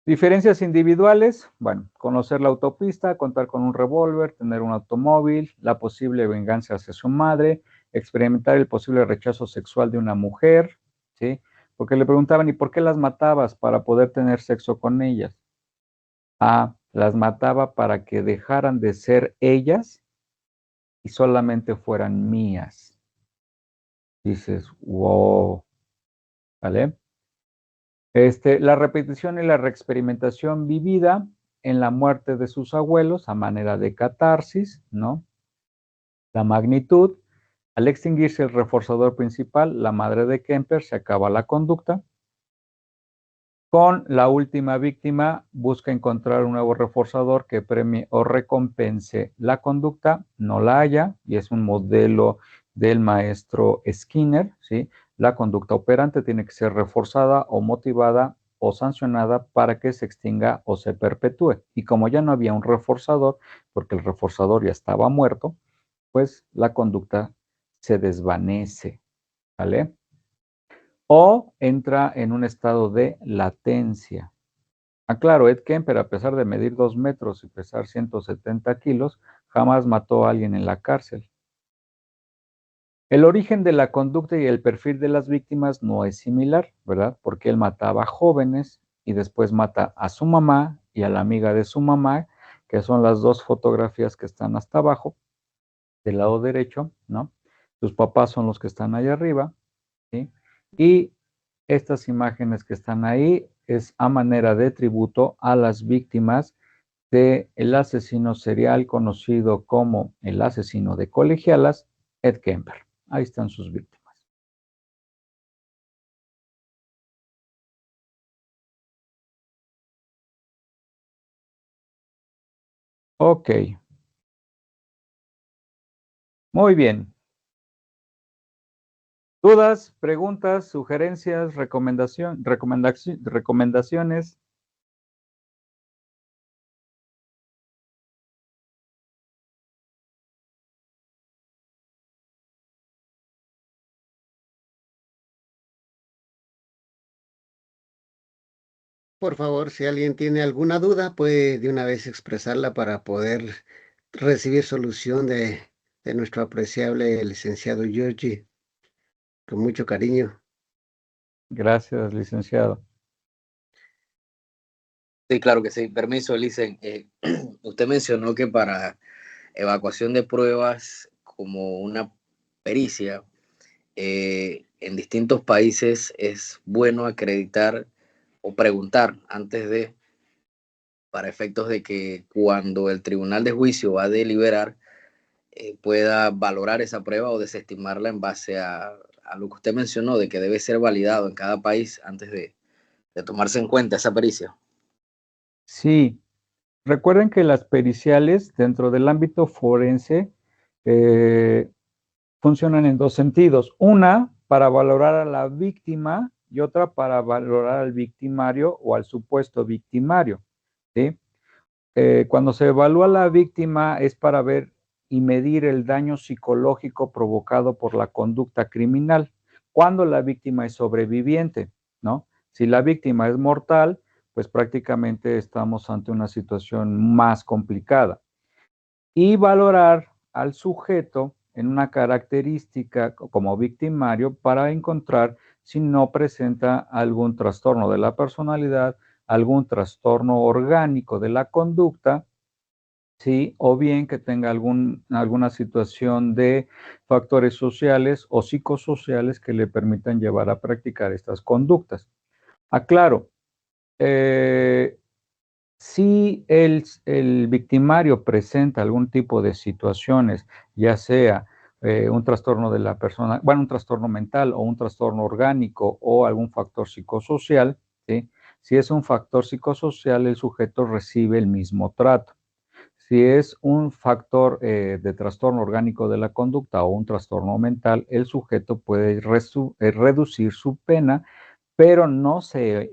Diferencias individuales, bueno, conocer la autopista, contar con un revólver, tener un automóvil, la posible venganza hacia su madre, experimentar el posible rechazo sexual de una mujer, ¿sí? Porque le preguntaban, ¿y por qué las matabas? Para poder tener sexo con ellas. Ah, las mataba para que dejaran de ser ellas y solamente fueran mías. Dices, wow, ¿vale? La repetición y la reexperimentación vivida en la muerte de sus abuelos a manera de catarsis, ¿no? La magnitud, al extinguirse el reforzador principal, la madre de Kemper se acaba la conducta. Con la última víctima, busca encontrar un nuevo reforzador que premie o recompense la conducta, no la halla, y es un modelo del maestro Skinner, ¿sí? La conducta operante tiene que ser reforzada o motivada o sancionada para que se extinga o se perpetúe. Y como ya no había un reforzador, porque el reforzador ya estaba muerto, pues la conducta se desvanece, ¿vale? O entra en un estado de latencia. Ah, claro, Ed Kemper, a pesar de medir 2 metros y pesar 170 kilos, jamás mató a alguien en la cárcel. El origen de la conducta y el perfil de las víctimas no es similar, ¿verdad? Porque él mataba a jóvenes y después mata a su mamá y a la amiga de su mamá, que son las dos fotografías que están hasta abajo, del lado derecho, ¿no? Sus papás son los que están ahí arriba, ¿sí? Y estas imágenes que están ahí es a manera de tributo a las víctimas del asesino serial conocido como el asesino de colegialas, Ed Kemper. Ahí están sus víctimas. Ok. Muy bien. ¿Dudas, preguntas, sugerencias, recomendaciones? Por favor, si alguien tiene alguna duda, puede de una vez expresarla para poder recibir solución de nuestro apreciable licenciado Giorgi, con mucho cariño. Gracias, licenciado. Sí, claro que sí. Permiso, Licen. Usted mencionó que para evacuación de pruebas como una pericia, en distintos países es bueno acreditar o preguntar antes de, para efectos de que cuando el tribunal de juicio va a deliberar, pueda valorar esa prueba o desestimarla en base a lo que usted mencionó, de que debe ser validado en cada país antes de tomarse en cuenta esa pericia. Sí, recuerden que las periciales dentro del ámbito forense funcionan en dos sentidos. Una, para valorar a la víctima y otra para valorar al victimario o al supuesto victimario, ¿sí? Cuando se evalúa a la víctima es para ver y medir el daño psicológico provocado por la conducta criminal cuando la víctima es sobreviviente, ¿no? Si la víctima es mortal, pues prácticamente estamos ante una situación más complicada. Y valorar al sujeto en una característica como victimario para encontrar si no presenta algún trastorno de la personalidad, algún trastorno orgánico de la conducta, ¿sí? O bien que tenga alguna situación de factores sociales o psicosociales que le permitan llevar a practicar estas conductas. Aclaro, si el victimario presenta algún tipo de situaciones, ya sea un trastorno de la persona, bueno, un trastorno mental o un trastorno orgánico o algún factor psicosocial, ¿sí? Si es un factor psicosocial, el sujeto recibe el mismo trato. Si es un factor de trastorno orgánico de la conducta o un trastorno mental, el sujeto puede reducir su pena, pero no se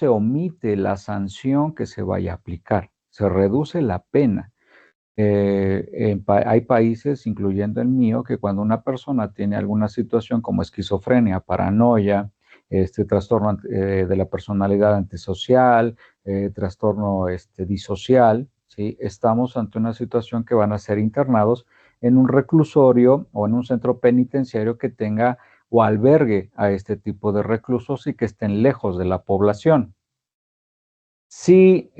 omite la sanción que se vaya a aplicar, se reduce la pena. Hay países, incluyendo el mío, que cuando una persona tiene alguna situación como esquizofrenia, paranoia, trastorno de la personalidad antisocial, trastorno disocial, ¿sí? Estamos ante una situación que van a ser internados en un reclusorio o en un centro penitenciario que tenga o albergue a este tipo de reclusos y que estén lejos de la población. Si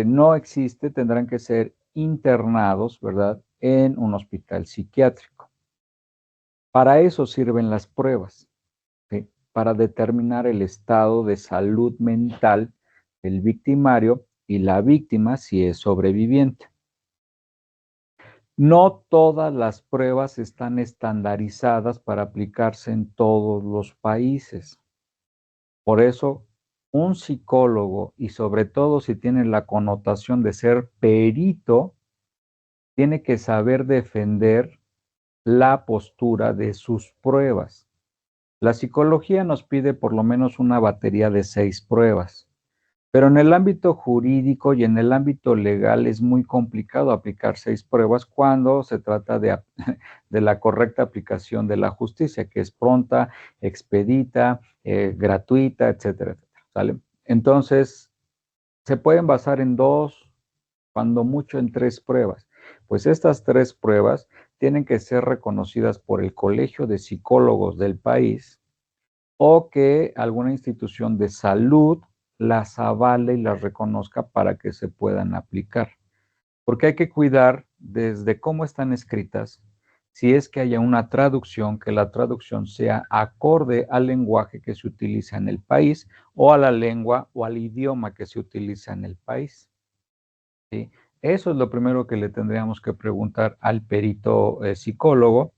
no existe, tendrán que ser internados, ¿verdad?, en un hospital psiquiátrico. Para eso sirven las pruebas, ¿sí? Para determinar el estado de salud mental del victimario y la víctima si es sobreviviente. No todas las pruebas están estandarizadas para aplicarse en todos los países. Por eso, un psicólogo, y sobre todo si tiene la connotación de ser perito, tiene que saber defender la postura de sus pruebas. La psicología nos pide por lo menos una batería de 6 pruebas, pero en el ámbito jurídico y en el ámbito legal es muy complicado aplicar 6 pruebas cuando se trata de la correcta aplicación de la justicia, que es pronta, expedita, gratuita, etcétera, etcétera, ¿sale? Entonces, se pueden basar en 2, cuando mucho en 3 pruebas. Pues estas 3 pruebas tienen que ser reconocidas por el Colegio de Psicólogos del país o que alguna institución de salud las avale y las reconozca para que se puedan aplicar. Porque hay que cuidar desde cómo están escritas, si es que haya una traducción, que la traducción sea acorde al lenguaje que se utiliza en el país o a la lengua o al idioma que se utiliza en el país, ¿sí? Eso es lo primero que le tendríamos que preguntar al perito psicólogo,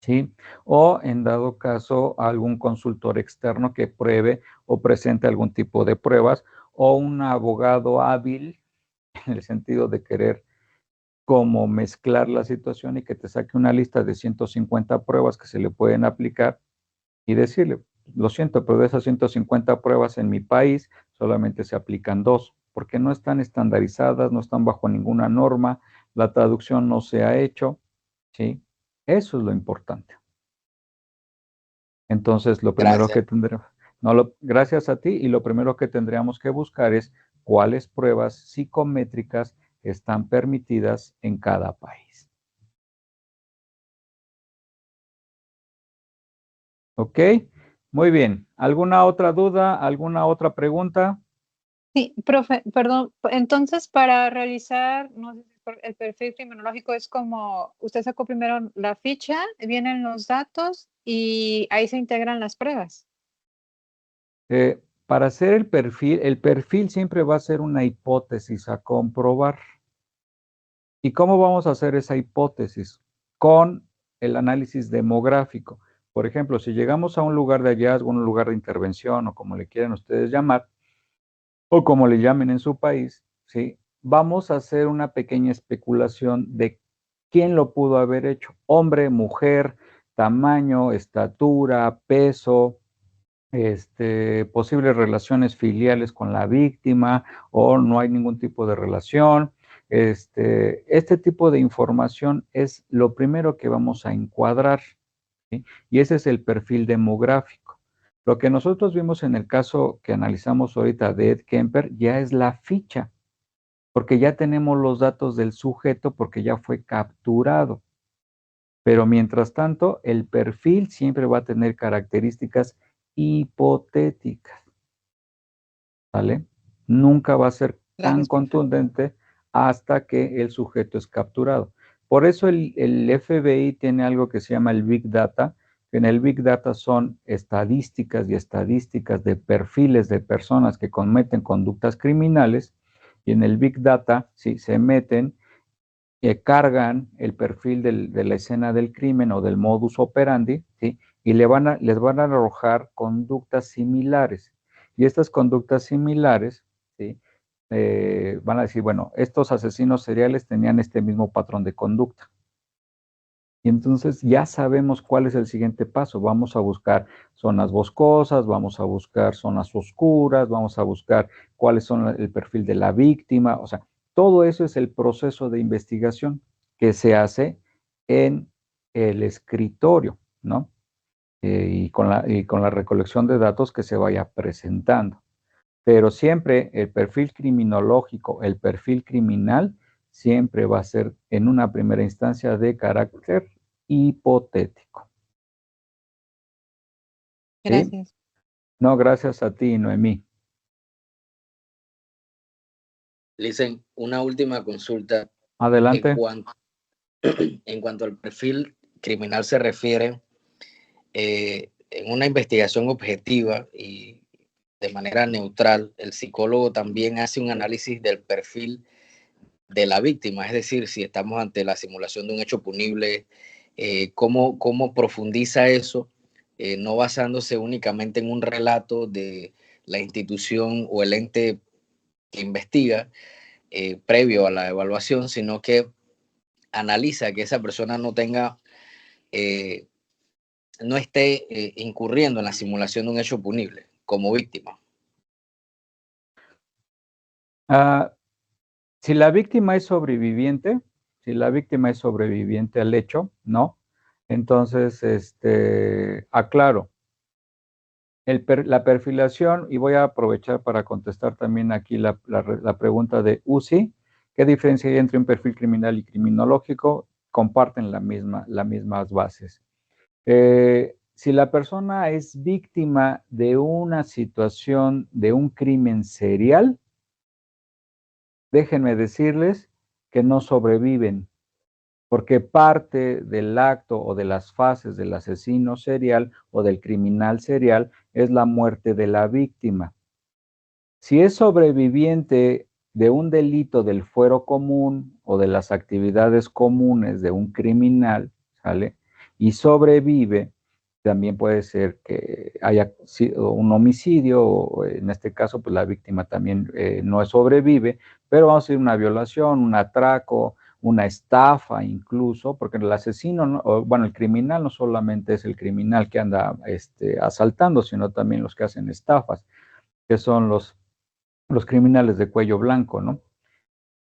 ¿sí? O en dado caso, algún consultor externo que pruebe o presente algún tipo de pruebas, o un abogado hábil en el sentido de querer como mezclar la situación y que te saque una lista de 150 pruebas que se le pueden aplicar y decirle, lo siento, pero de esas 150 pruebas en mi país solamente se aplican 2, porque no están estandarizadas, no están bajo ninguna norma, la traducción no se ha hecho, ¿sí? Eso es lo importante. Entonces, lo primero que tendremos, gracias a ti, y lo primero que tendríamos que buscar es cuáles pruebas psicométricas están permitidas en cada país. ¿Ok? Muy bien. ¿Alguna otra duda? ¿Alguna otra pregunta? Sí, profe, perdón. Entonces, para realizar, no sé si el perfil criminológico es como, usted sacó primero la ficha, vienen los datos y ahí se integran las pruebas. Para hacer el perfil siempre va a ser una hipótesis a comprobar. ¿Y cómo vamos a hacer esa hipótesis? Con el análisis demográfico. Por ejemplo, si llegamos a un lugar de hallazgo, un lugar de intervención o como le quieran ustedes llamar, o como le llamen en su país, ¿sí? Vamos a hacer una pequeña especulación de quién lo pudo haber hecho. Hombre, mujer, tamaño, estatura, peso, posibles relaciones filiales con la víctima o no hay ningún tipo de relación, Este tipo de información es lo primero que vamos a encuadrar, ¿sí? Y ese es el perfil demográfico. Lo que nosotros vimos en el caso que analizamos ahorita de Ed Kemper ya es la ficha, porque ya tenemos los datos del sujeto porque ya fue capturado. Pero mientras tanto, el perfil siempre va a tener características hipotéticas, ¿vale? Nunca va a ser tan contundente hasta que el sujeto es capturado. Por eso el FBI tiene algo que se llama el Big Data. En el Big Data son estadísticas y estadísticas de perfiles de personas que cometen conductas criminales, y en el Big Data, sí, se meten, cargan el perfil de la escena del crimen o del modus operandi, ¿sí? Y les van a arrojar conductas similares. Y estas conductas similares, ¿sí? Van a decir, bueno, estos asesinos seriales tenían este mismo patrón de conducta. Y entonces ya sabemos cuál es el siguiente paso. Vamos a buscar zonas boscosas, vamos a buscar zonas oscuras, vamos a buscar cuáles son el perfil de la víctima. O sea, todo eso es el proceso de investigación que se hace en el escritorio, ¿no? Y con la recolección de datos que se vaya presentando. Pero siempre el perfil criminológico, el perfil criminal, siempre va a ser en una primera instancia de carácter hipotético. ¿Sí? Gracias. No, gracias a ti, Noemí. Licen, una última consulta. Adelante. En cuanto al perfil criminal se refiere, en una investigación objetiva y de manera neutral, el psicólogo también hace un análisis del perfil de la víctima, es decir, si estamos ante la simulación de un hecho punible, cómo profundiza eso, no basándose únicamente en un relato de la institución o el ente que investiga previo a la evaluación, sino que analiza que esa persona no tenga, no esté incurriendo en la simulación de un hecho punible como víctima. Si la víctima es sobreviviente, al hecho, ¿no? Entonces, aclaro, la perfilación, y voy a aprovechar para contestar también aquí la pregunta de Uzi, ¿qué diferencia hay entre un perfil criminal y criminológico? Comparten las mismas bases. Si la persona es víctima de una situación, de un crimen serial, déjenme decirles que no sobreviven, porque parte del acto o de las fases del asesino serial o del criminal serial es la muerte de la víctima. Si es sobreviviente de un delito del fuero común o de las actividades comunes de un criminal, ¿sale? Y sobrevive, también puede ser que haya sido un homicidio, o en este caso, pues la víctima también no sobrevive, pero vamos a decir una violación, un atraco, una estafa incluso, porque el asesino, bueno, el criminal no solamente es el criminal que anda asaltando, sino también los que hacen estafas, que son los criminales de cuello blanco, ¿no?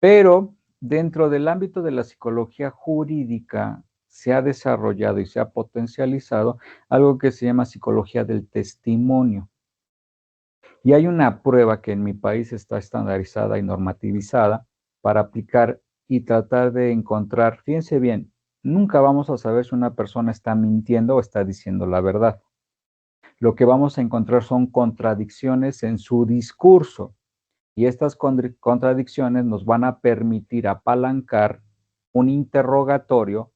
Pero dentro del ámbito de la psicología jurídica se ha desarrollado y se ha potencializado algo que se llama psicología del testimonio. Y hay una prueba que en mi país está estandarizada y normativizada para aplicar y tratar de encontrar, fíjense bien, nunca vamos a saber si una persona está mintiendo o está diciendo la verdad. Lo que vamos a encontrar son contradicciones en su discurso. Y estas contradicciones nos van a permitir apalancar un interrogatorio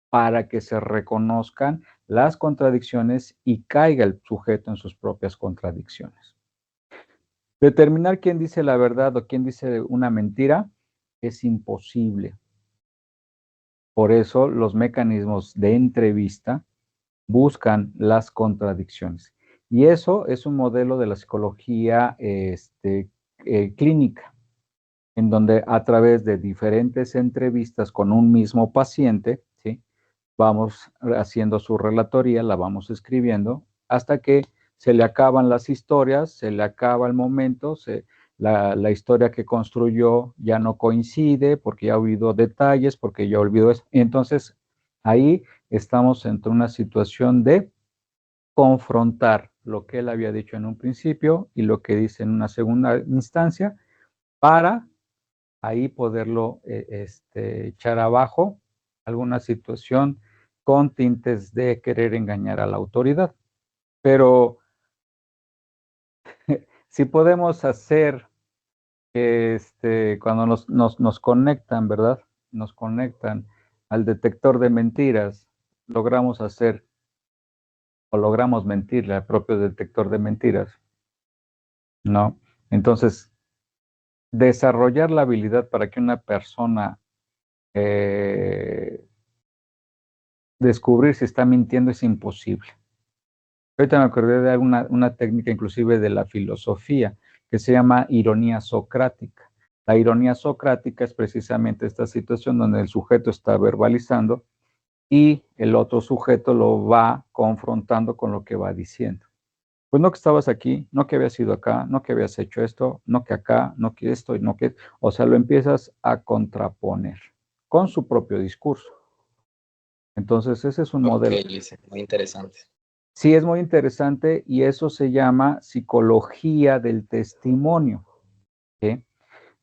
para que se reconozcan las contradicciones y caiga el sujeto en sus propias contradicciones. Determinar quién dice la verdad o quién dice una mentira es imposible. Por eso los mecanismos de entrevista buscan las contradicciones. Y eso es un modelo de la psicología clínica, en donde a través de diferentes entrevistas con un mismo paciente, ¿sí? Vamos haciendo su relatoría, la vamos escribiendo, hasta que se le acaban las historias, se le acaba el momento, la historia que construyó ya no coincide, porque ya ha habido detalles, porque ya olvidó eso. Y entonces ahí estamos entre una situación de confrontar lo que él había dicho en un principio y lo que dice en una segunda instancia para ahí poderlo echar abajo alguna situación con tintes de querer engañar a la autoridad. Pero si podemos hacer cuando nos conectan, ¿verdad? Nos conectan al detector de mentiras, logramos hacer o logramos mentirle al propio detector de mentiras, ¿no? Entonces, desarrollar la habilidad para que una persona descubrir si está mintiendo es imposible. Ahorita me acordé de una técnica inclusive de la filosofía que se llama ironía socrática. La ironía socrática es precisamente esta situación donde el sujeto está verbalizando y el otro sujeto lo va confrontando con lo que va diciendo. Pues no que estabas aquí, no que habías ido acá, no que habías hecho esto, no que acá, no que esto, no que... O sea, lo empiezas a contraponer con su propio discurso. Entonces, ese es un modelo. Muy interesante. Sí, es muy interesante y eso se llama psicología del testimonio. ¿Sí?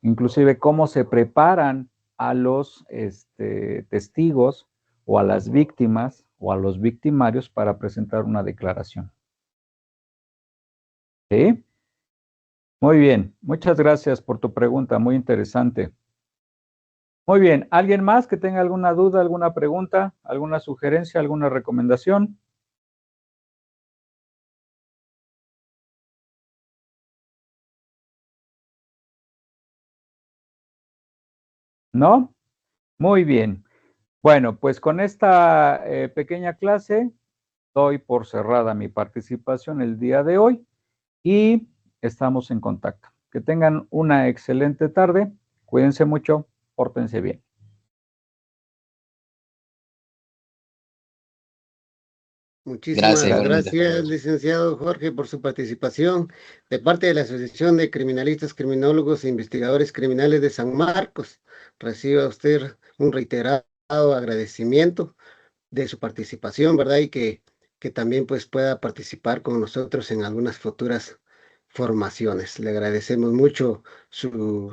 Inclusive cómo se preparan a los testigos o a las víctimas o a los victimarios para presentar una declaración. ¿Sí? Muy bien, muchas gracias por tu pregunta, muy interesante. Muy bien, ¿alguien más que tenga alguna duda, alguna pregunta, alguna sugerencia, alguna recomendación? ¿No? Muy bien. Bueno, pues con esta pequeña clase doy por cerrada mi participación el día de hoy y estamos en contacto. Que tengan una excelente tarde, cuídense mucho, pórtense bien. Muchísimas igualmente. gracias, licenciado Jorge, por su participación de parte de la Asociación de Criminalistas, Criminólogos e Investigadores Criminales de San Marcos. Reciba usted un reiterado agradecimiento de su participación, ¿verdad? Y que también pues pueda participar con nosotros en algunas futuras formaciones. Le agradecemos mucho su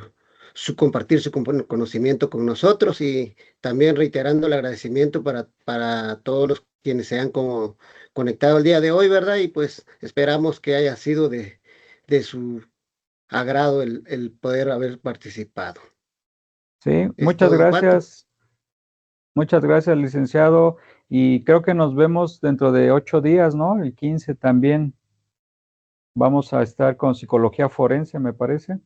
compartir su conocimiento con nosotros y también reiterando el agradecimiento para todos los quienes se han conectado el día de hoy, ¿verdad? Y pues esperamos que haya sido de su agrado el poder haber participado. Sí, Es todo, Pato. muchas gracias, licenciado, y creo que nos vemos dentro de 8 días, ¿no? El 15 también vamos a estar con psicología forense, me parece.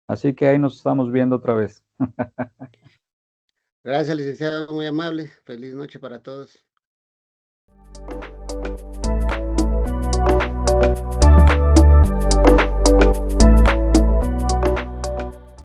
Así que ahí nos estamos viendo otra vez. Gracias, licenciado, muy amable. Feliz noche para todos.